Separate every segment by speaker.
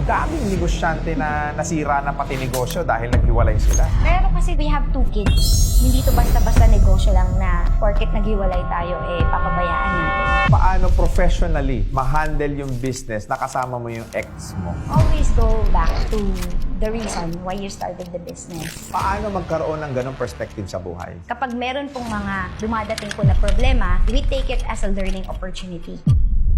Speaker 1: daming negosyante na nasira na pati negosyo dahil naghiwalay sila.
Speaker 2: Pero kasi we have 2 kids. Hindi to basta-basta negosyo lang na porket naghiwalay tayo, papabayaan natin.
Speaker 1: Paano professionally ma-handle yung business na kasama mo yung ex mo?
Speaker 2: Always go back to the reason why you started the business.
Speaker 1: Paano magkaroon ng ganong perspective sa buhay?
Speaker 2: Kapag meron pong mga dumadating po na problema, we take it as a learning opportunity.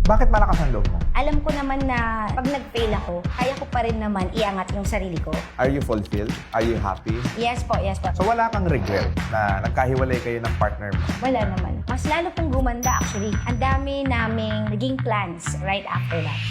Speaker 1: Bakit malakas ang loob mo?
Speaker 2: Alam ko naman na pag nag-fail ako, kaya ko pa rin naman iangat yung sarili ko.
Speaker 1: Are you fulfilled? Are you happy?
Speaker 2: Yes po, yes po.
Speaker 1: So wala kang regret na nagkahiwalay kayo ng partner mo?
Speaker 2: Wala naman. Mas lalo pong gumanda actually. Ang dami naming naging plans right after that.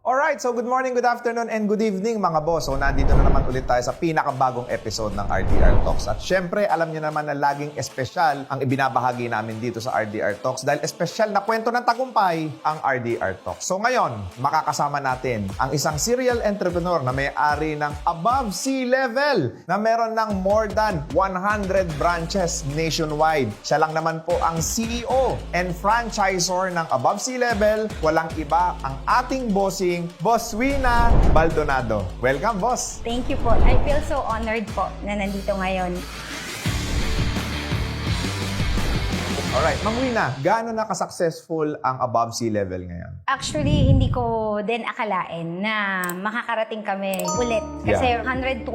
Speaker 1: Alright, so good morning, good afternoon, and good evening mga boss. So nandito na naman ulit tayo sa pinakabagong episode ng RDR Talks. At syempre, alam niyo naman na laging espesyal ang ibinabahagi namin dito sa RDR Talks dahil espesyal na kwento ng tagumpay ang RDR Talks. So ngayon, makakasama natin ang isang serial entrepreneur na may-ari ng Above Sea Level na meron ng more than 100 branches nationwide. Siya lang naman po ang CEO and franchisor ng Above Sea Level. Walang iba ang ating bossing, Boss Wina Baldonado. Welcome, boss!
Speaker 2: Thank you po. I feel so honored po na nandito ngayon.
Speaker 1: Alright, Ma'am Wina, gaano na ka-successful ang Above Sea Level ngayon?
Speaker 2: Actually, hindi ko din akalain na makakarating kami ulit. Kasi 120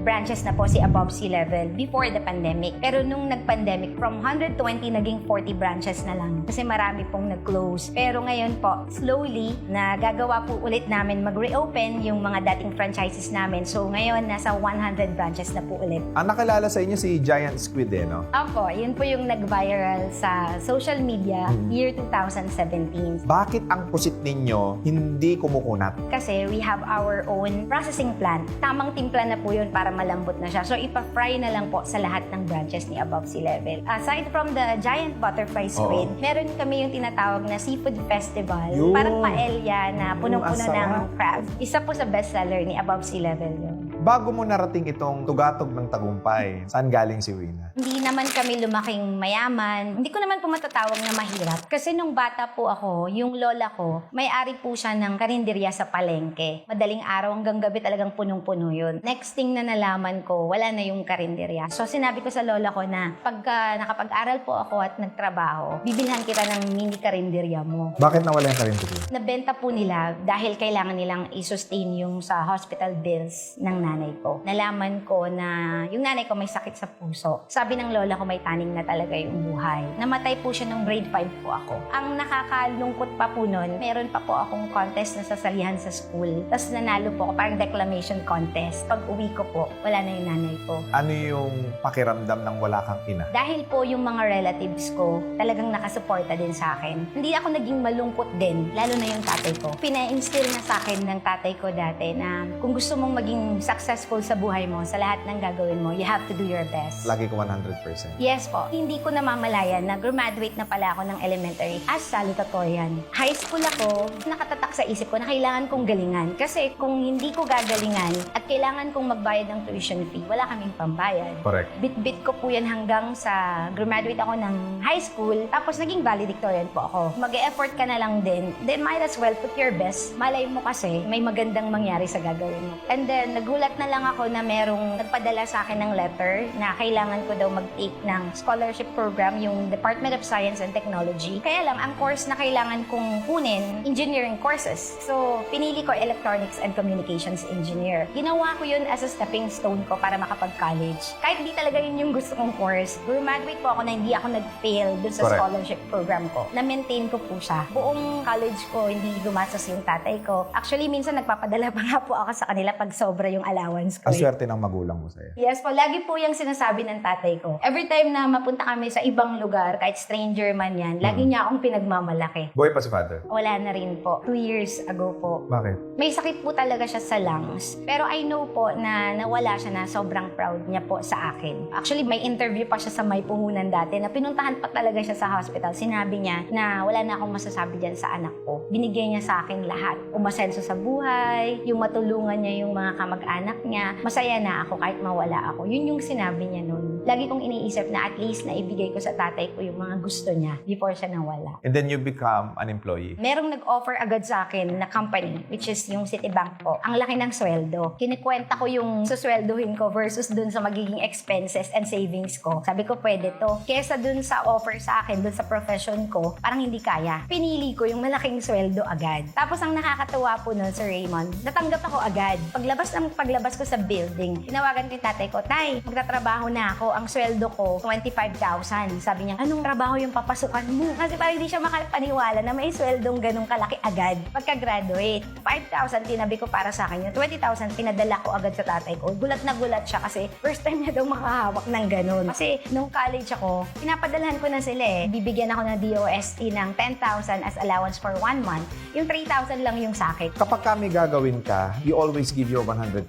Speaker 2: branches na po si Above Sea Level before the pandemic. Pero nung nag-pandemic, from 120 naging 40 branches na lang. Kasi marami pong nag-close. Pero ngayon po, slowly, nagagawa po ulit namin mag-reopen yung mga dating franchises namin. So ngayon, nasa 100 branches na po ulit.
Speaker 1: Ang nakilala sa inyo si Giant Squid, no?
Speaker 2: Opo, yun po yung nag-viral sa social media year 2017.
Speaker 1: Bakit ang pusit ninyo hindi kumukunat?
Speaker 2: Kasi we have our own processing plant. Tamang timpla na po yun para malambot na siya. So ipa-fry na lang po sa lahat ng branches ni Above Sea Level. Aside from the giant butterfly squid, meron kami yung tinatawag na seafood festival.
Speaker 1: Yun.
Speaker 2: Parang paella na punong-puno
Speaker 1: Ang
Speaker 2: ng
Speaker 1: sarap.
Speaker 2: crab. Isa po sa bestseller ni Above Sea Level yun.
Speaker 1: Bago mo narating itong tugatog ng tagumpay, saan galing si Wina?
Speaker 2: Hindi naman kami lumaking mayaman. Hindi ko naman po matatawag na mahirap. Kasi nung bata po ako, yung lola ko, may-ari po siya ng karinderya sa palengke. Madaling araw hanggang gabi talagang punong-puno yun. Next thing na nalaman ko, wala na yung karinderya. So sinabi ko sa lola ko na pagka nakapag-aral po ako at nagtrabaho, bibilhan kita ng mini karinderya mo.
Speaker 1: Bakit nawala yung karinderya?
Speaker 2: Nabenta po nila dahil kailangan nilang i-sustain yung sa hospital bills ng nanay ko. Nalaman ko na yung nanay ko may sakit sa puso. Sabi ng lola ko may taning na talaga yung buhay. Namatay po siya nung grade 5 po ako. Ang nakakalungkot pa po nun, meron pa po akong contest na sasalihan sa school. Tapos nanalo po ako, parang declamation contest. Pag uwi ko po, wala na yung nanay ko.
Speaker 1: Ano yung pakiramdam ng wala kang ina?
Speaker 2: Dahil po yung mga relatives ko talagang nakasuporta din sa akin. Hindi ako naging malungkot din, lalo na yung tatay ko. Pina-instill na sa akin ng tatay ko dati na kung gusto mong maging successful sa buhay mo, sa lahat ng gagawin mo, you have to do your best.
Speaker 1: Lagi ko 100%.
Speaker 2: Yes po. Hindi ko namamalayan na graduate na pala ako ng elementary as salutatorian. High school ako, nakatatak sa isip ko na kailangan kong galingan. Kasi kung hindi ko gagalingan at kailangan kong magbayad ng tuition fee, wala kaming pambayad.
Speaker 1: Correct.
Speaker 2: Bit-bit ko po yan hanggang sa graduate ako ng high school, tapos naging valedictorian po ako. Mag-e-effort ka na lang din, then might as well put your best. Malay mo kasi may magandang mangyari sa gagawin mo. And then, nagulat na lang ako na merong nagpadala sa akin ng letter na kailangan ko daw mag-take ng scholarship program, yung Department of Science and Technology. Kaya lang, ang course na kailangan kong kunin, engineering courses. So, pinili ko Electronics and Communications Engineer. Ginawa ko yun as a stepping stone ko para makapag-college. Kahit di talaga yun yung gusto kong course, graduate po ako na hindi ako nag-fail dun sa
Speaker 1: Correct.
Speaker 2: scholarship program ko. Na-maintain ko po siya. Buong college ko, hindi gumastos yung tatay ko. Actually, minsan nagpapadala pa nga po ako sa kanila pag sobra yung allowance ko.
Speaker 1: Ang swerte ng magulang mo sa'yo.
Speaker 2: Yes po, lagi po yung sinasabi ng tatay ko. Every time na mapunta kami sa ibang lugar, kahit stranger man yan, lagi niya akong pinagmamalaki.
Speaker 1: Buhay pa si father?
Speaker 2: Wala na rin po. 2 years ago po.
Speaker 1: Bakit?
Speaker 2: May sakit po talaga siya sa lungs. Pero I know po na nawala siya na sobrang proud niya po sa akin. Actually, may interview pa siya sa May Puhunan dati na pinuntahan pa talaga siya sa hospital. Sinabi niya na wala na akong masasabi dyan sa anak ko. Binigay niya sa akin lahat. Umasenso sa buhay, yung matulungan niya yung mga kamag-anak anak niya. Masaya na ako kahit mawala ako. Yun yung sinabi niya noon. Lagi kong iniisip na at least na ibigay ko sa tatay ko yung mga gusto niya before siya nawala.
Speaker 1: And then you become an employee.
Speaker 2: Merong nag-offer agad sa akin na company, which is yung Citibank po. Ang laki ng sweldo. Kinikwenta ko yung susweldohin ko versus dun sa magiging expenses and savings ko. Sabi ko, pwede to. Kesa dun sa offer sa akin, dun sa profession ko, parang hindi kaya. Pinili ko yung malaking sweldo agad. Tapos ang nakakatuwa po nun, Sir Raymond, natanggap ako agad. Paglabas ko sa building, tinawagan ko yung tatay ko, Tay, magtatrabaho na ako. Ang sweldo ko, 25,000. Sabi niya, anong trabaho yung papasukan mo? Kasi parang hindi siya makapaniwala na may sweldong ganong kalaki agad. Pagka-graduate, 5,000 tinabi ko para sa akin. Yung 20,000 pinadala ko agad sa tatay ko. Gulat na gulat siya kasi first time niya daw makahawak ng ganon. Kasi nung college ako, pinapadalhan ko na sila eh. Bibigyan ako ng DOST ng 10,000 as allowance for 1 month. Yung 3,000 lang yung sa akin.
Speaker 1: Kapag kami gagawin ka, you always give your 100%.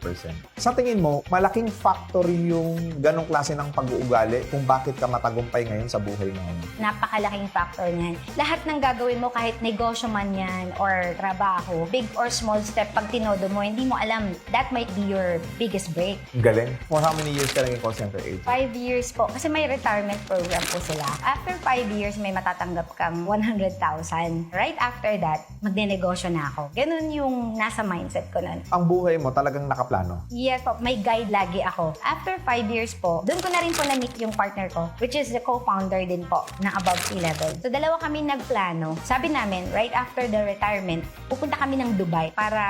Speaker 1: Sa tingin mo, malaking factor yung ganong klase ng pag-uugali kung bakit ka matagumpay ngayon sa buhay mo.
Speaker 2: Napakalaking factor niyan. Lahat ng gagawin mo, kahit negosyo man yan or trabaho, big or small step, pag tinodo mo, hindi mo alam, that might be your biggest break.
Speaker 1: Galing. For how many years ka naging call center agent?
Speaker 2: 5 years po. Kasi may retirement program po sila. After 5 years, may matatanggap kang 100,000. Right after that, magnenegosyo na ako. Ganun yung nasa mindset ko nun.
Speaker 1: Ang buhay mo talagang nakaplano.
Speaker 2: Yes po, may guide lagi ako. After 5 years po, doon ko na rin po na-meet yung partner ko, which is the co-founder din po ng Above Sea Level. So, dalawa kami nagplano. Sabi namin, right after the retirement, pupunta kami ng Dubai para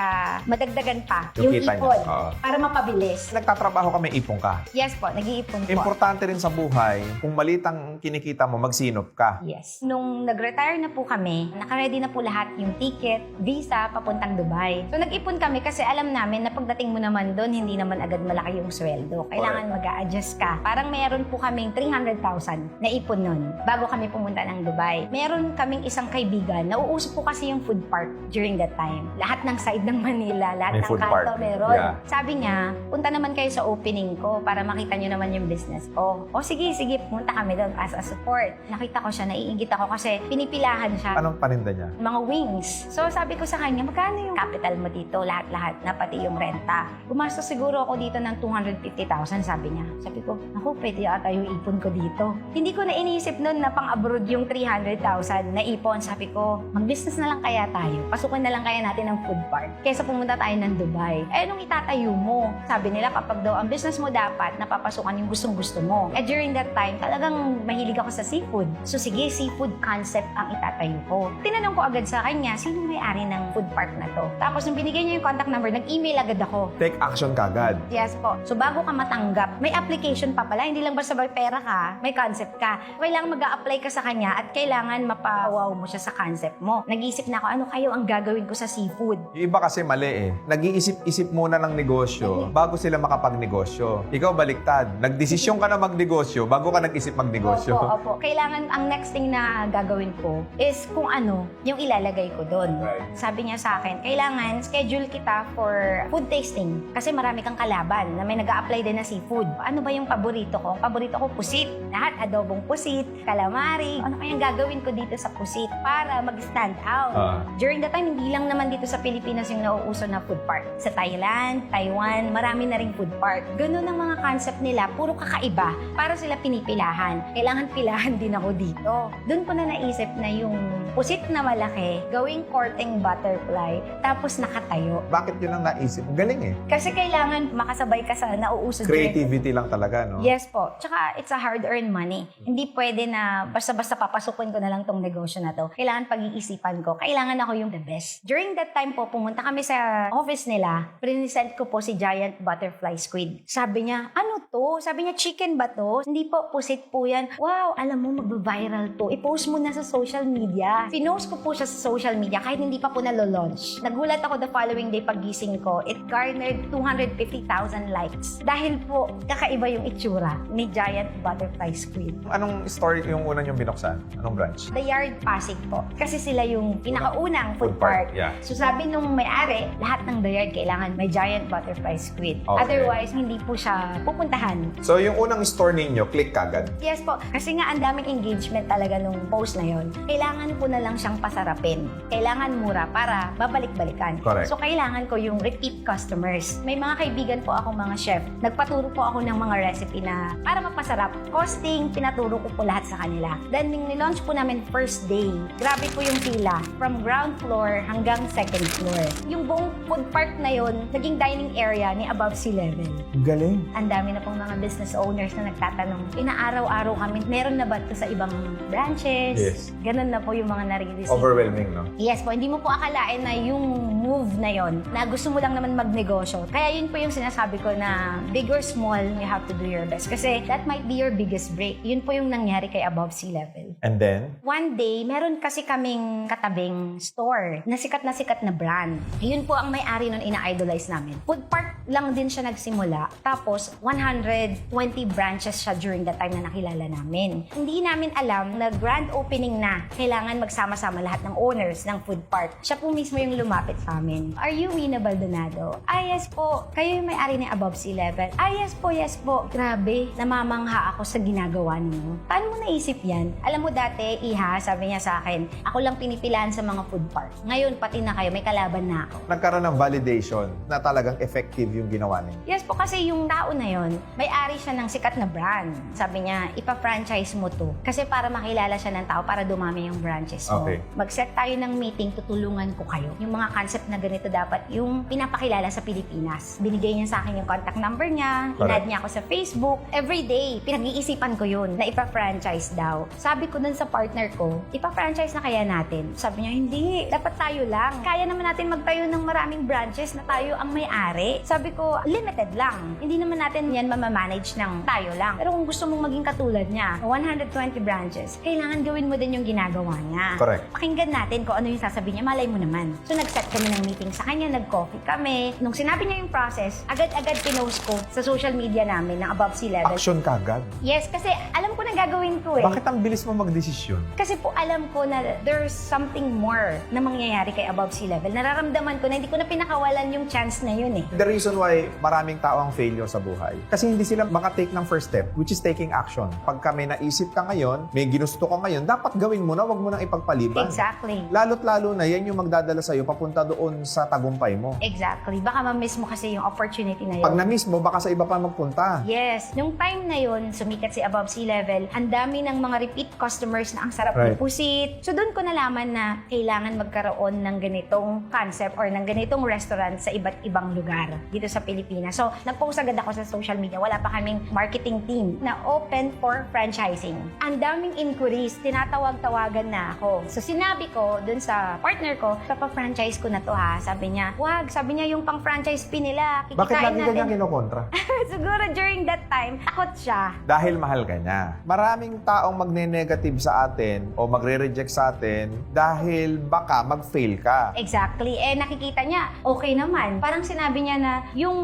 Speaker 2: madagdagan pa yung
Speaker 1: Yung kita
Speaker 2: ipon.
Speaker 1: niya. Oo.
Speaker 2: Para mapabilis.
Speaker 1: Nagtatrabaho ka, may ipon ka.
Speaker 2: Yes po, nag-iipon po.
Speaker 1: Importante rin sa buhay, kung maliit ang kinikita mo, magsinop ka.
Speaker 2: Yes. Nung nag-retire na po kami, nakaready na po lahat yung ticket, visa, papuntang Dubai. So nag-ipon kami kasi alam namin na pagdating mo naman doon, hindi naman agad malaki yung sweldo. Kailangan mag-a-adjust ka. Parang meron po kaming 300,000 na ipon nun bago kami pumunta ng Dubai. Meron kaming isang kaibigan, nauuso po kasi yung food park during that time. Lahat ng side ng Manila, lahat
Speaker 1: May
Speaker 2: ng
Speaker 1: food
Speaker 2: kanto
Speaker 1: park.
Speaker 2: meron.
Speaker 1: Yeah.
Speaker 2: Sabi niya, punta naman kayo sa opening ko para makita niyo naman yung business ko. O sige, pumunta kami doon as a support. Nakita ko siya, naiingit ako kasi pinipilahan siya.
Speaker 1: Anong paninda niya?
Speaker 2: Mga wings. So sabi ko sa kanya, magkano yung capital mo dito? Lahat-lahat na pati yung renta. Gumastos siguro ako dito ng 250,000, sabi niya. Sabi ko, naku, pwede ata yung ipon ko dito. Hindi ko na iniisip noon na pang-abroad yung 300,000 na ipon. Sabi ko, mag-business na lang kaya tayo. Pasukan na lang kaya natin ng food park. Kesa pumunta tayo ng Dubai. Eh, nung itatayo mo? Sabi nila, kapag daw ang business mo dapat, napapasukan yung gustong-gusto mo. Eh, during that time, talagang mahilig ako sa seafood. So, sige, seafood concept ang itatayo ko. Tinanong ko agad sa kanya, sino may-ari ng food park na to? Tapos, nung binigay niya yung contact number, nag-email agad ako.
Speaker 1: Take action kagad.
Speaker 2: Yes po. So, bago ka matanggap, may application pa pala. Hindi lang basta may pera ka, may concept ka. Kailangan mag-a-apply ka sa kanya at kailangan mapawaw mo siya sa concept mo. Nag-iisip na ako, ano kayo ang gagawin ko sa seafood?
Speaker 1: Yung iba kasi mali eh. Nag-iisip-isip muna ng negosyo bago sila makapagnegosyo. Ikaw baliktad. Nagdesisyon ka na magnegosyo bago ka nag-isip magnegosyo.
Speaker 2: Opo. Kailangan, ang next thing na gagawin ko is kung ano yung ilalagay ko doon.
Speaker 1: Right.
Speaker 2: Sabi niya sa akin, kailangan schedule kita for food tasting. Kasi marami kang kalaban na may nag-a-apply din na seafood. Ano ba yung paborito ko? Paborito ko pusit. Lahat adobong pusit, calamari. Ano kayang gagawin ko dito sa pusit para mag-stand out? During the time, hindi lang naman dito sa Pilipinas yung nauuso na food park. Sa Thailand, Taiwan, marami na ring food park. Ganun ang mga concept nila, puro kakaiba. Para sila pinipilahan. Kailangan pilahan din ako dito. Doon ko na naisip na yung pusit na malaki, gawing courting butterfly, tapos nakatayo.
Speaker 1: Bakit yun ang naisip? Ang galing eh.
Speaker 2: Kasi kailangan makasabay ka sa nauuso din.
Speaker 1: Creativity lang talaga, no?
Speaker 2: Yes po. Tsaka, it's a hard-earned money. Hindi pwede na basta-basta papasukin ko na lang tong negosyo na to. Kailangan pag-iisipan ko. Kailangan ako yung the best. During that time po, pumunta kami sa office nila. Present ko po si Giant Butterfly Squid. Sabi niya, ano to? Sabi niya, chicken ba to? Hindi po, pusit po yan. Wow, alam mo, mag-viral to. I-post mo na sa social media. Pinost ko po siya sa social media kahit hindi pa po nalo-launch. Nagulat ako the following day paggising ko. It garnered 250,000 likes. Dahil po, kakaiba yung itsura ni Giant Butterfly Squid.
Speaker 1: Anong store yung una niyong binuksan? Anong branch?
Speaker 2: The Yard Pasig po. Kasi sila yung pinakaunang food park.
Speaker 1: Yeah.
Speaker 2: So sabi nung may-ari, lahat ng The Yard kailangan may Giant Butterfly Squid.
Speaker 1: Okay.
Speaker 2: Otherwise, hindi po siya pupuntahan puntahan.
Speaker 1: So, yung unang store ninyo, click kagad.
Speaker 2: Yes po, kasi nga ang daming engagement talaga nung post na yon. Kailangan ko na lang siyang pasarapin. Kailangan mura para babalik-balikan.
Speaker 1: Correct.
Speaker 2: So kailangan ko yung repeat customers. May mga kaibigan po ako mga chef. Nagpaturo po ako ng mga recipe na para mapasarap. Costing, pinaturo ko po lahat sa kanila. Then nung nilaunch po namin first day, grabe po yung pila. From ground floor hanggang second floor. Yung buong food park na yon, naging dining area ni above sea level.
Speaker 1: Galing.
Speaker 2: Ang dami na pong mga business owners na nagtatanong, inaaraw-araw kami, meron na ba ito sa ibang branches?
Speaker 1: Yes.
Speaker 2: Ganun na po yung mga nare-receive.
Speaker 1: Overwhelming, no?
Speaker 2: Yes po, hindi mo po akalain na yung move na yon na gusto mo lang naman magnegosyo. Kaya yun po yung sinasabi ko na big or small, you have to do your best. Kasi that might be your biggest break. Yun po yung nangyari kay above sea level.
Speaker 1: And then?
Speaker 2: One day, meron kasi kaming katabing store na sikat na brand. Yun po ang may-ari nun ina-idolize namin. Food park lang din siya nagsimula. Tapos, 120 branches siya during the time na nakilala namin. Hindi namin alam na grand opening na. Kailangan magsama-sama lahat ng owners ng food park. Siya po mismo yung lumapit sa amin. Are you Wina Baldonado? Ah, yes po. Kayo yung may-ari ng above sea level? Ah, yes po, yes po. Grabe, namamangha ako sa ginagawa niyo. Paano mo naisip yan? Alam mo dati, Iha, sabi niya sa akin, ako lang pinipilahan sa mga food park. Ngayon, pati na kayo, may kalaban na ako.
Speaker 1: Nagkaroon ng validation na talagang effective yung ginawa niyo.
Speaker 2: Yes po, kasi yung tao na yon, may-ari siya ng sikat na brand. Sabi niya, ipa-franchise mo to. Kasi para makilala siya ng tao, para dumami yung branches mo.
Speaker 1: Okay.
Speaker 2: Mag-set tayo ng meeting, tutulungan ko kayo. Yung mga concept na ganito dapat yung pinapakilala sa Pilipinas. Binigay niya sa akin yung contact number niya,
Speaker 1: Correct.
Speaker 2: inad niya ako sa Facebook. Every day, pinag-iisipan ko yun na ipa-franchise daw. Sabi ko dun sa partner ko, ipa-franchise na kaya natin? Sabi niya, hindi. Dapat tayo lang. Kaya naman natin magtayo ng maraming branches na tayo ang may-ari. Sabi ko, limited lang. Hindi naman natin yan mamamanage ng tayo lang. Pero kung gusto mong maging katulad niya, 120 branches, kailangan gawin mo din yung ginagawa niya.
Speaker 1: Correct.
Speaker 2: Pakinggan natin kung ano yung sasabihin niya, malay mo naman. So nag-set kami ng meeting sa kanya, nag-coffee kami. Nung sinabi niya yung process, agad-agad pinost ko sa social media namin ng above sea level.
Speaker 1: Action kagad.
Speaker 2: Yes, kasi alam ko na gagawin ko eh.
Speaker 1: Bakit ang bilis mo magdesisyon?
Speaker 2: Kasi po alam ko na there's something more na mangyayari kay above sea level. Nararamdaman ko na hindi ko na pinakawalan yung chance na yun eh.
Speaker 1: The reason why maraming tao ang failure sa buhay, kasi hindi sila makatake ng first step, which is taking action. Pagka may naisip ka ngayon, may ginusto ka ngayon, dapat gawin mo na, wag mo nang ipagpaliban.
Speaker 2: Exactly.
Speaker 1: Lalo't-lalo na yan yung magdadala sa'yo papunta doon sa tagumpay mo.
Speaker 2: Exactly. Baka ma-miss mo kasi yung opportunity na yun.
Speaker 1: Pag na-miss mo, baka sa iba pa magpunta.
Speaker 2: Yes. Nung time na yun, sumikat si above sea level, ang dami ng mga repeat customers na ang sarap
Speaker 1: Right.
Speaker 2: ng pusit. So doon ko nalaman na kailangan magkaroon ng ganitong concept or ng ganitong restaurant sa iba't ibang lugar dito sa Pilipinas. So nag-post agad ako sa social media. Wala pa kaming marketing team na open for franchising. Ang daming inquiries, tinatawag-tawagan na ako. So sinabi ko dun sa partner ko, papa-franchise ko na to ha. Sabi niya, wag. Sabi niya yung pang-franchise fee nila,
Speaker 1: Bakit
Speaker 2: kikitain
Speaker 1: lagi
Speaker 2: natin.
Speaker 1: kanya kinokontra?
Speaker 2: Siguro during that time, takot siya.
Speaker 1: Dahil mahal ka niya. Maraming taong magne-negative sa atin o magre-reject sa atin dahil baka mag-fail ka.
Speaker 2: Exactly. Eh, nakikita niya, okay naman. Parang sinabi niya na, yung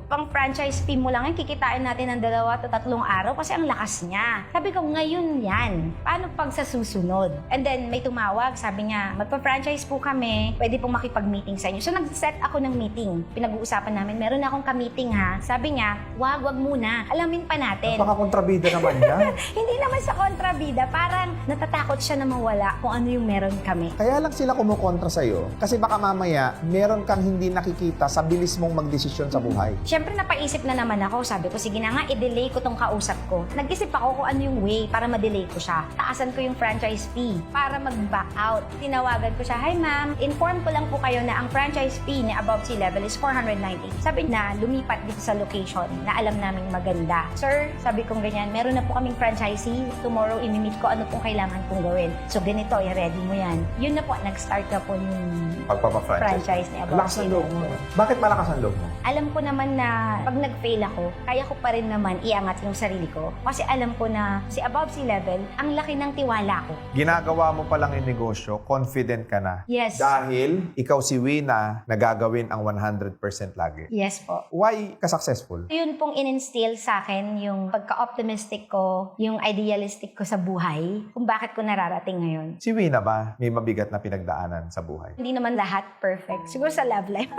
Speaker 2: pang-franchise fee mo lang yan, kikitain natin ng 2 to 3 araw kasi ang lakas niya. Sabi ko, ngayon yan. Paano pag sa susunod? And then, may tumawag. Sabi niya, magpa-franchise po kami. Pwede pong makipag-meeting sa inyo. So, nag-set ako ng meeting. Pinag-uusapan namin, meron na akong ka-meeting ha. Sabi niya, wag muna. Alamin pa natin.
Speaker 1: Napaka-kontrabida naman yan.
Speaker 2: Hindi naman sa kontrabida. Parang natatakot siya na mawala kung ano yung meron kami.
Speaker 1: Kaya lang sila kumukontra sa'yo kasi baka mamaya meron kang hindi nakikita sa bilis mong magdesisyon sa buhay.
Speaker 2: Siyempre, napaisip na naman ako. Sabi ko, sige na nga, i-delay ko tong kausap ko. Nag-isip ako kung ano yung way para ma-delay ko siya. Taasan ko yung franchise fee para mag-back out. Tinawagan ko siya, hi ma'am, inform ko lang po kayo na ang franchise fee ni above sea level is 490. Sabi na, lumipat dito sa location na alam naming maganda. Sir, sabi kong ganyan, meron na po kaming franchisee. Tomorrow, imimit ko ano pong kailangan kong gawin. So, ganito, i-ready mo yan. Yun na po, nag-start na po yung franchise ni above
Speaker 1: Lakas
Speaker 2: sea
Speaker 1: ang loob mo.
Speaker 2: level.
Speaker 1: Bakit malakas ang loob mo?
Speaker 2: Alam ko naman na pag nag-fail ako, kaya ko pa rin naman iangat yung sarili ko. Kasi alam ko na si above sea level, ang laki ng tiwala ko.
Speaker 1: Ginagawa mo palang yung negosyo, confident ka na.
Speaker 2: Yes.
Speaker 1: Dahil ikaw si Wina na gagawin ang 100% lagi.
Speaker 2: Yes po.
Speaker 1: Why ka successful?
Speaker 2: Yun pong in-instill sa akin yung pagka-optimistic ko, yung idealistic ko sa buhay. why kung bakit ko nararating ngayon.
Speaker 1: Si Wina ba, may mabigat na pinagdaanan sa buhay?
Speaker 2: Hindi naman lahat perfect. Siguro sa love life.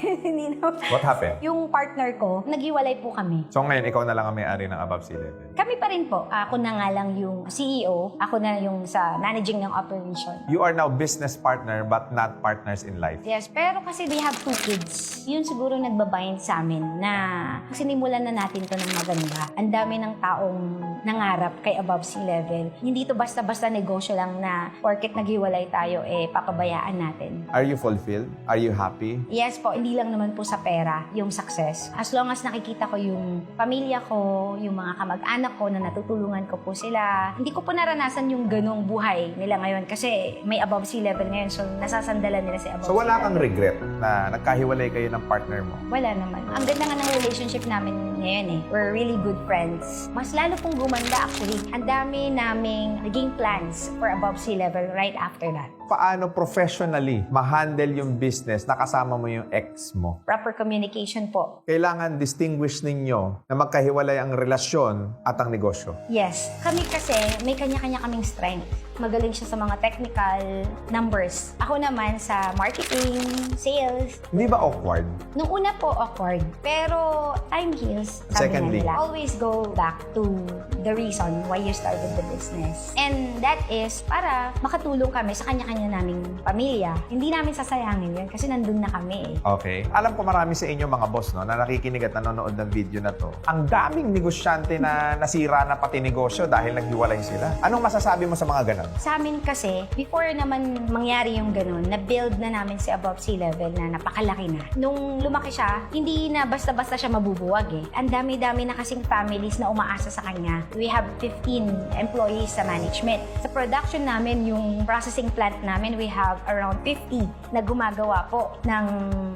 Speaker 2: Hindi naman.
Speaker 1: What happened?
Speaker 2: Yung partner ko, naghiwalay po kami.
Speaker 1: So ngayon, ikaw na lang ang may-ari ng Above Sea Level.
Speaker 2: Kami pa rin po. Ako na nga lang yung CEO. Ako na yung sa managing ng operation.
Speaker 1: You are now business partner but not partners in life.
Speaker 2: Yes, pero kasi they have 2 kids. Yun siguro nagbabind sa amin na sinimulan na natin to ng maganda. Ang dami ng taong nangarap kay Above Sea Level. Hindi to basta-basta negosyo lang na porket naghiwalay tayo, papabayaan natin.
Speaker 1: Are you fulfilled? Are you happy?
Speaker 2: Yes po, hindi lang naman po sa pera yung success. As long as nakikita ko yung pamilya ko, yung mga kamag-anak ko na natutulungan ko po sila, hindi ko po naranasan yung ganong buhay nila ngayon kasi may Above Sea Level ngayon, so nasasandalan nila si Above
Speaker 1: So
Speaker 2: Sea
Speaker 1: wala kang
Speaker 2: Level.
Speaker 1: regret na nagkahiwalay kayo ng partner mo?
Speaker 2: Wala naman. Ang ganda nga ng relationship namin ngayon We're really good friends. Mas lalo pong gumanda actually. Ang dami naming naging plans for Above Sea Level right after that.
Speaker 1: Paano professionally ma-handle yung business na kasama mo yung ex mo?
Speaker 2: Proper communication po.
Speaker 1: Kailangan distinguish ninyo na magkahiwalay ang relasyon at ang negosyo.
Speaker 2: Yes. Kami kasi, may kanya-kanya kaming strength. Magaling siya sa mga technical numbers. Ako naman sa marketing, sales.
Speaker 1: Hindi ba awkward?
Speaker 2: Nung una po, awkward. Pero time heals. Sabi
Speaker 1: Secondly,
Speaker 2: nga nila. Always go back to the reason why you started the business. And that is para makatulong kami sa kanya-kanya naming pamilya. Hindi namin sasayangin yun kasi nandun na kami
Speaker 1: Okay. Alam ko marami sa inyo mga boss no, na nakikinig at nanonood ng video na to. Ang daming negosyante na nasira na pati negosyo dahil naghiwalay sila. Anong masasabi mo sa mga ganun?
Speaker 2: Sa amin kasi, before naman mangyari yung ganun, na-build na namin si Above Sea Level na napakalaki na. Nung lumaki siya, hindi na basta-basta siya mabubuwag Ang dami-dami na kasing families na umaasa sa kanya. We have 15 employees sa management. Sa production namin, yung processing plant namin, we have around 50 na gumagawa po ng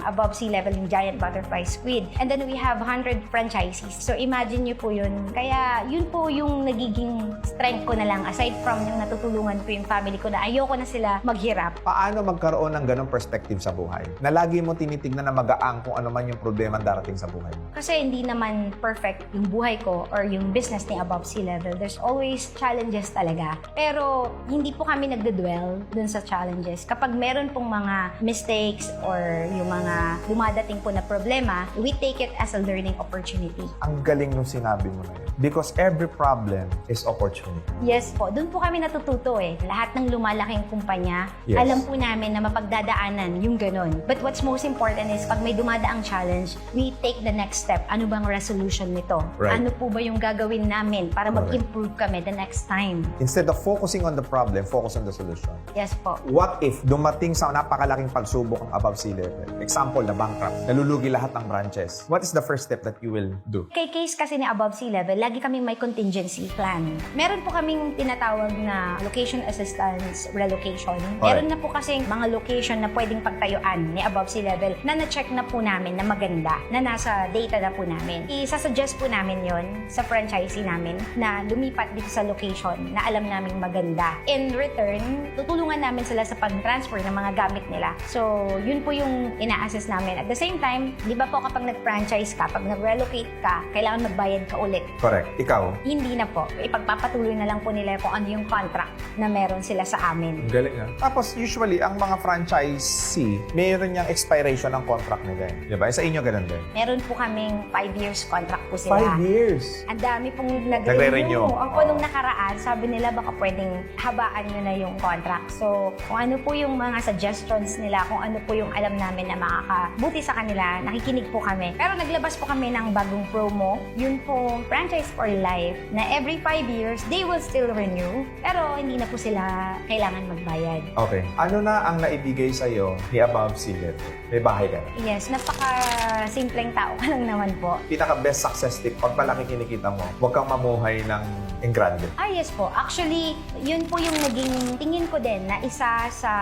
Speaker 2: Above Sea Level, yung giant butterfly squid. And then we have 100 franchisees. So imagine nyo po yun. Kaya yun po yung nagiging strength ko na lang aside from yung natutulungan ko yung family ko na ayoko na sila maghirap.
Speaker 1: Paano magkaroon ng ganong perspective sa buhay? Na lagi mo tinitignan na magaang kung ano man yung problema darating sa buhay mo.
Speaker 2: Kasi hindi naman perfect yung buhay ko or yung business ni Above Sea Level. There's always challenges talaga. Pero hindi po kami nagdedwell dun sa challenges. Kapag meron pong mga mistakes or yung mga dumadating po na problema, we take it as a learning opportunity.
Speaker 1: Ang galing nung sinabi mo na yun. Because every problem is opportunity.
Speaker 2: Yes po, dun po kami natututo Lahat ng lumalaking kumpanya,
Speaker 1: Yes.
Speaker 2: alam po namin na mapagdadaanan yung ganun. But what's most important is pag may dumadaang challenge, we take the next step. Ano bang resolution nito?
Speaker 1: Right.
Speaker 2: Ano po ba yung gagawin namin para mag-improve kami the next time?
Speaker 1: Instead of focusing on the problem, focus on the solution.
Speaker 2: Yes po.
Speaker 1: What if dumating sa napakalaking pagsubok ang Above Sea Level? Example, na bankrupt. Nalulugi lahat ng branches. What is the first step that you will do?
Speaker 2: Kay case kasi ni Above Sea Level, lagi kaming may contingency plan. Meron po kaming tinatawag na location assistance relocation. Meron na po kasing mga location na pwedeng pagtayuan ni Above Sea Level na na-check na po namin na maganda, na nasa data na po namin. Isasuggest po namin yon sa franchisee namin na lumipat dito sa location na alam naming maganda. In return, tutulungan namin sila sa pag-transfer ng mga gamit nila. So, yun po yung ina-assess namin. At the same time, di ba po kapag nag-franchise ka, pag nag-relocate ka, kailangan magbayad ka ulit.
Speaker 1: Correct. Ikaw?
Speaker 2: Hindi na po. Ipagpapatuloy na lang po nila kung ano yung contract na meron sila sa amin.
Speaker 1: Galing Tapos, usually, ang mga franchisee, mayroon niyang expiration ng contract nila. Diba? Sa inyo, ganun din.
Speaker 2: Meron po kaming 5 years contract po sila.
Speaker 1: 5 years?
Speaker 2: Ang dami pong
Speaker 1: Nagre-renew.
Speaker 2: Ang po nung nakaraan, sabi nila baka pwedeng habaan nyo na yung contract. So, kung ano po yung mga suggestions nila, kung ano po yung alam namin na makakabuti sa kanila, nakikinig po kami. Pero naglabas po kami ng bagong promo. Yun po, franchise for life, na every 5 years, they will still renew. Pero hindi na po sila kailangan magbayad.
Speaker 1: Okay. Ano na ang naibigay sa'yo ni Above Sea Level? May bahay ka na.
Speaker 2: Yes, napaka-simpleng tao ka lang naman po.
Speaker 1: Pinaka-best success tip, pag malaki kinikita mo, huwag kang mamuhay ng engrande.
Speaker 2: Yes po. Actually, yun po yung naging tingin ko din na isa sa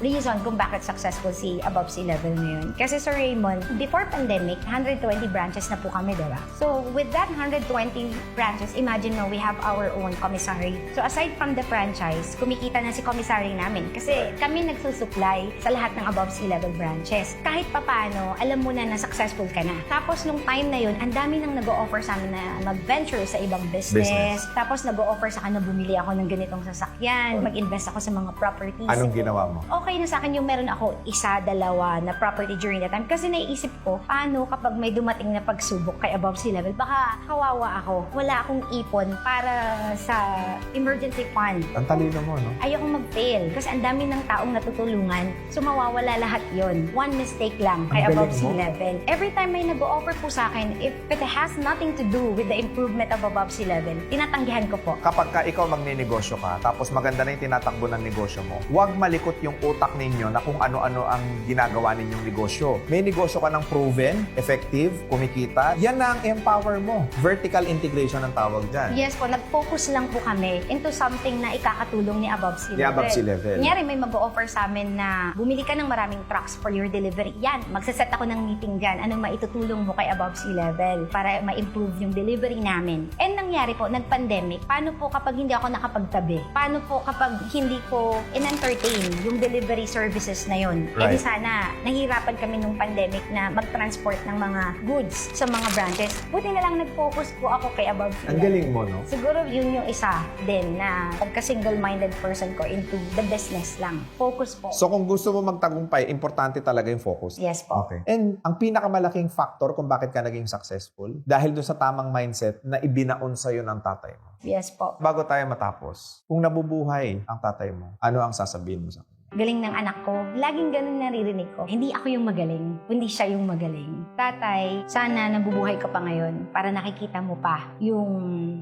Speaker 2: reason kung bakit successful si Above Sea Level ngayon. Kasi Sir Raymond, before pandemic, 120 branches na po kami, diba? So, with that 120 branches, imagine we have our own commissary. So, aside from the franchise, kumikita na si commissary namin. Kasi kami nagsusupply sa lahat ng Above Sea Level branches. Kahit papano, alam mo na successful ka na. Tapos, nung time na yun, ang dami nang nag-o-offer sa amin na mag-venture sa ibang business. Tapos nag-o-offer sa akin na bumili ako ng ganitong sasakyan, mag-invest ako sa mga properties.
Speaker 1: Anong ginawa mo?
Speaker 2: Okay na sa akin yung meron ako isa, dalawa na property during that time. Kasi naiisip ko, paano kapag may dumating na pagsubok kay above sea level, baka kawawa ako. Wala akong ipon para sa emergency fund.
Speaker 1: Ang talino mo, no?
Speaker 2: Ayokong mag-fail kasi ang dami ng taong natutulungan. So mawawala lahat yon. One mistake lang kay
Speaker 1: Ang
Speaker 2: above
Speaker 1: galing
Speaker 2: sea
Speaker 1: mo.
Speaker 2: level. Every time may nag-o-offer po sa akin, if it has nothing to do with the improvement of above sea level, tinatanggihan ko po.
Speaker 1: Kapag ka ikaw magninegosyo ka, tapos maganda na yung tinatakbo ng negosyo mo, huwag malikot yung utak ninyo na kung ano-ano ang ginagawa ninyong negosyo. May negosyo ka ng proven, effective, kumikita, yan na ang empower mo. Vertical integration ang tawag dyan.
Speaker 2: Yes po, nag-focus lang po kami into something na ikakatulong ni above sea
Speaker 1: Ni
Speaker 2: level.
Speaker 1: above sea level.
Speaker 2: Kunyari, may mag-o-offer sa amin na bumili ka ng maraming trucks for your delivery. Yan, magsaset ako ng meeting dyan. Anong maitutulong mo kay above sea level para ma-improve yung delivery namin. And nangyari po, nag-pandemic. Paano po kapag hindi ako nakapagtabi? Paano po kapag hindi ko in-entertain yung delivery services na yun? Eh di
Speaker 1: Right.
Speaker 2: sana, nahihirapan kami nung pandemic na mag-transport ng mga goods sa mga branches. Buti na lang nag-focus po ako kay above sea
Speaker 1: Ang
Speaker 2: level.
Speaker 1: galing mo, no?
Speaker 2: Siguro yun yung isa din na pagka-single-minded person ko into the business lang. Focus po.
Speaker 1: So kung gusto mo magtagumpay, importante talaga yung focus.
Speaker 2: Yes po.
Speaker 1: Okay. And ang pinakamalaking factor kung bakit ka naging successful, dahil doon sa tamang mindset na ibinaon sa'yo ng tatay mo.
Speaker 2: Yes po.
Speaker 1: Bago tayo matapos, kung nabubuhay ang tatay mo, ano ang sasabihin mo sa kanya?
Speaker 2: Galing ng anak ko. Laging ganun naririnig ko. Hindi ako yung magaling, kundi siya yung magaling. Tatay, sana nabubuhay ka pa ngayon para nakikita mo pa yung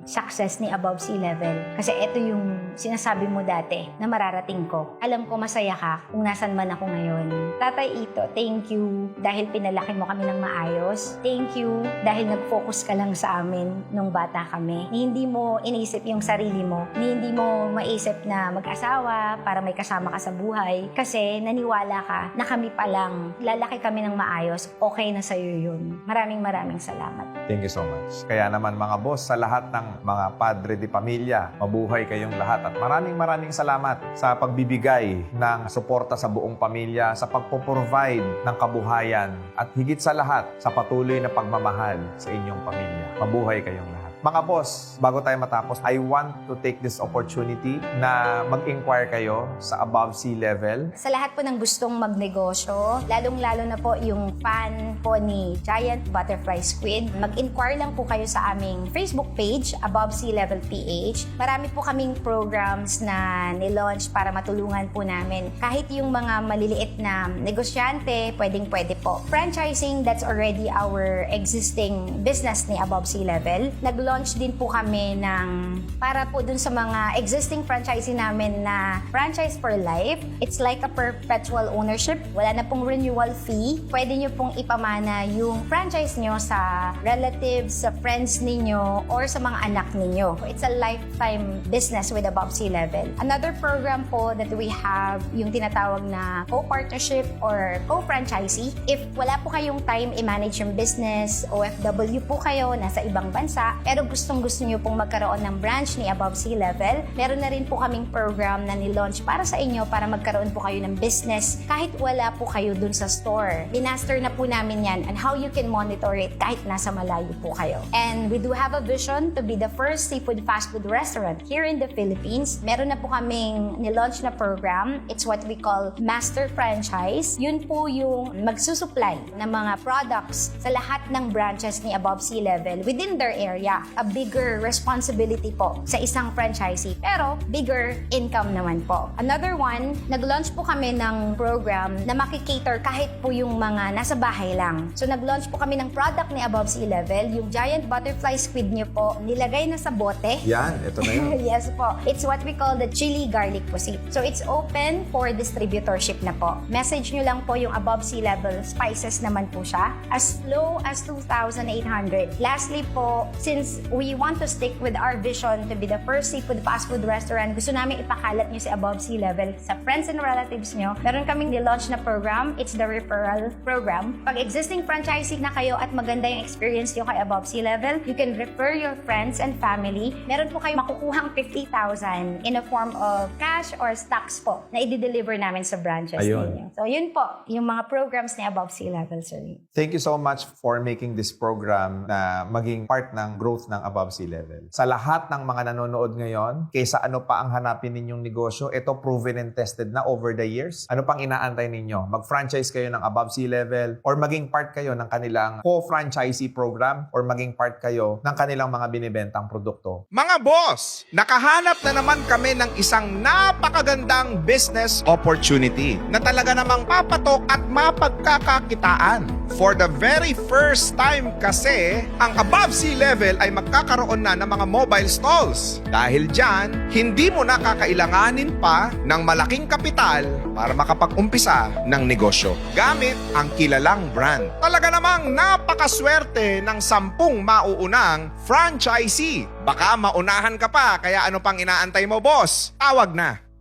Speaker 2: success ni above sea level. Kasi ito yung sinasabi mo dati na mararating ko. Alam ko masaya ka kung nasan man ako ngayon. Tatay Ito, thank you dahil pinalaki mo kami ng maayos. Thank you dahil nag-focus ka lang sa amin nung bata kami. Hindi mo inisip yung sarili mo. Hindi mo maisip na mag-asawa para may kasama ka sa buhay. Kasi naniwala ka na kami pa lang, lalaki kami ng maayos, okay na sa'yo yun. Maraming salamat.
Speaker 1: Thank you so much. Kaya naman mga boss, sa lahat ng mga padre de pamilya, mabuhay kayong lahat. At maraming salamat sa pagbibigay ng suporta sa buong pamilya, sa pagpo-provide ng kabuhayan, at higit sa lahat, sa patuloy na pagmamahal sa inyong pamilya. Mabuhay kayong lahat. Mga boss, bago tayo matapos, I want to take this opportunity na mag-inquire kayo sa above sea level.
Speaker 2: Sa lahat po ng gustong magnegosyo, lalong-lalo na po yung fan po ni Giant Butterfly Squid, mag-inquire lang po kayo sa aming Facebook page, Above Sea Level PH. Marami po kaming programs na nilaunch para matulungan po namin. Kahit yung mga maliliit na negosyante, pwedeng-pwede po. Franchising, that's already our existing business ni Above Sea Level. Nag-launch din po kami ng para po dun sa mga existing franchisee namin na franchise for life. It's like a perpetual ownership. Wala na pong renewal fee. Pwede nyo pong ipamana yung franchise nyo sa relatives, sa friends ninyo, or sa mga anak ninyo. It's a lifetime business with Above Sea Level. Another program po that we have, yung tinatawag na co-partnership or co-franchisee. If wala po kayong time i-manage yung business, OFW po kayo, nasa ibang bansa, pero gustong-gusto nyo pong magkaroon ng branch ni Above Sea Level, meron na rin po kaming program na nilaunch para sa inyo para magkaroon po kayo ng business kahit wala po kayo dun sa store. Binaster na po namin yan and how you can monitor it kahit nasa malayo po kayo. And we do have a vision to be the first seafood fast food restaurant here in the Philippines. Meron na po kaming nilaunch na program. It's what we call Master Franchise. Yun po yung magsusupply ng mga products sa lahat ng branches ni Above Sea Level within their area. A bigger responsibility po sa isang franchisee, pero bigger income naman po. Another one, nag-launch po kami ng program na makikater kahit po yung mga nasa bahay lang. So nag-launch po kami ng product ni Above Sea Level, yung Giant Butterfly Squid nyo po, nilagay na sa bote.
Speaker 1: Yan, ito na yun.
Speaker 2: Yes po. It's what we call the chili garlic pusit. So it's open for distributorship na po. Message nyo lang po yung Above Sea Level spices naman po siya. As low as 2,800. Lastly po, since we want to stick with our vision to be the first seafood fast food restaurant, gusto namin ipakalat nyo si Above Sea Level sa friends and relatives nyo. Meron kaming nilaunch na program. It's the referral program. Pag existing franchisee na kayo at maganda yung experience nyo kay Above Sea Level, you can refer your friends and family. Meron po kayong makukuhang 50,000 in a form of cash or stocks po na i-deliver namin sa branches
Speaker 1: Ayun.
Speaker 2: ninyo. So yun po, yung mga programs ni Above Sea Level, sir.
Speaker 1: Thank you so much for making this program na maging part ng growth ng Above Sea Level. Sa lahat ng mga nanonood ngayon, kaysa ano pa ang hanapin ninyong negosyo, ito proven and tested na over the years. Ano pang inaantay ninyo? Mag-franchise kayo ng Above Sea Level or maging part kayo ng kanilang co-franchisee program or maging part kayo ng kanilang mga binibentang produkto.
Speaker 3: Mga boss, nakahanap na naman kami ng isang napakagandang business opportunity na talaga namang papatok at mapagkakakitaan. For the very first time kasi, ang Above Sea Level ay magkakaroon na ng mga mobile stalls. Dahil dyan, hindi mo na kakailanganin pa ng malaking kapital para makapag-umpisa ng negosyo gamit ang kilalang brand. Talaga namang napakaswerte ng 10 mauunang franchisee. Baka maunahan ka pa, kaya ano pang inaantay mo, boss? Tawag na!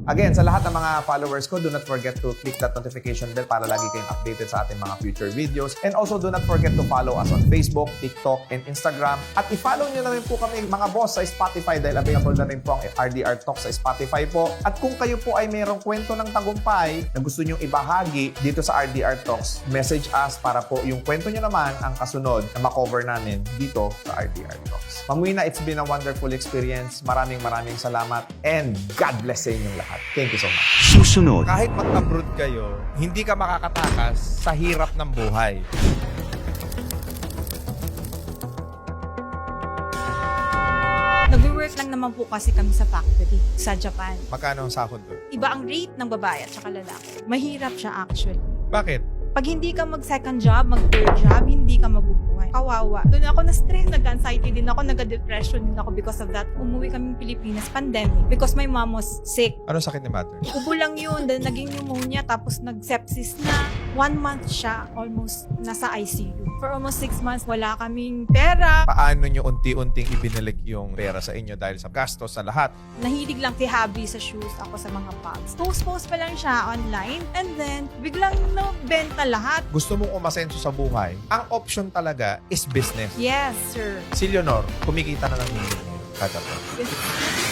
Speaker 1: Again, sa lahat ng mga followers ko, do not forget to click that notification bell para lagi kayong updated sa ating mga future videos. And also, do not forget to follow us on Facebook, TikTok, and Instagram. At i-follow nyo na rin po kami, mga boss, sa Spotify dahil available na rin po ang RDR Talks sa Spotify po. At kung kayo po ay mayroong kwento ng tagumpay na gusto nyong ibahagi dito sa RDR Talks, message us para po yung kwento nyo naman ang kasunod na makover namin dito sa RDR Talks. Ma'am Wina, it's been a wonderful experience. Maraming salamat and God bless sa inyong lahat. Thank you so much.
Speaker 4: Susunod.
Speaker 3: Kahit mag-abroad kayo, hindi ka makakatakas sa hirap ng buhay.
Speaker 5: Nag-work lang naman po kasi kami sa factory sa Japan.
Speaker 3: Magkano ang sahod doon?
Speaker 5: Iba ang rate ng babae at saka lalaki. Mahirap siya actually.
Speaker 3: Bakit?
Speaker 5: Pag hindi ka mag-second job, mag-third job, hindi ka mabubuhay. Kawawa. Doon ako na-stress, nag-anxiety din ako, nag-depression din ako because of that. Umuwi kami Pilipinas, pandemic, because my mom was sick.
Speaker 3: Anong sakit ni mother?
Speaker 5: Ubo lang yun, then naging pneumonia, tapos nag-sepsis na. 1 month siya, almost nasa ICU. For almost 6 months, wala kaming pera.
Speaker 3: Paano nyo unti-unting ibinalik yung pera sa inyo dahil sa gastos sa lahat?
Speaker 5: Nahilig lang si Habi sa shoes, ako sa mga bags. Post pa lang siya online, and then biglang nabenta lahat.
Speaker 3: Gusto mong umasenso sa buhay, ang option talaga is business.
Speaker 5: Yes, sir.
Speaker 3: Si Leonor, kumikita na ng million kada buwan.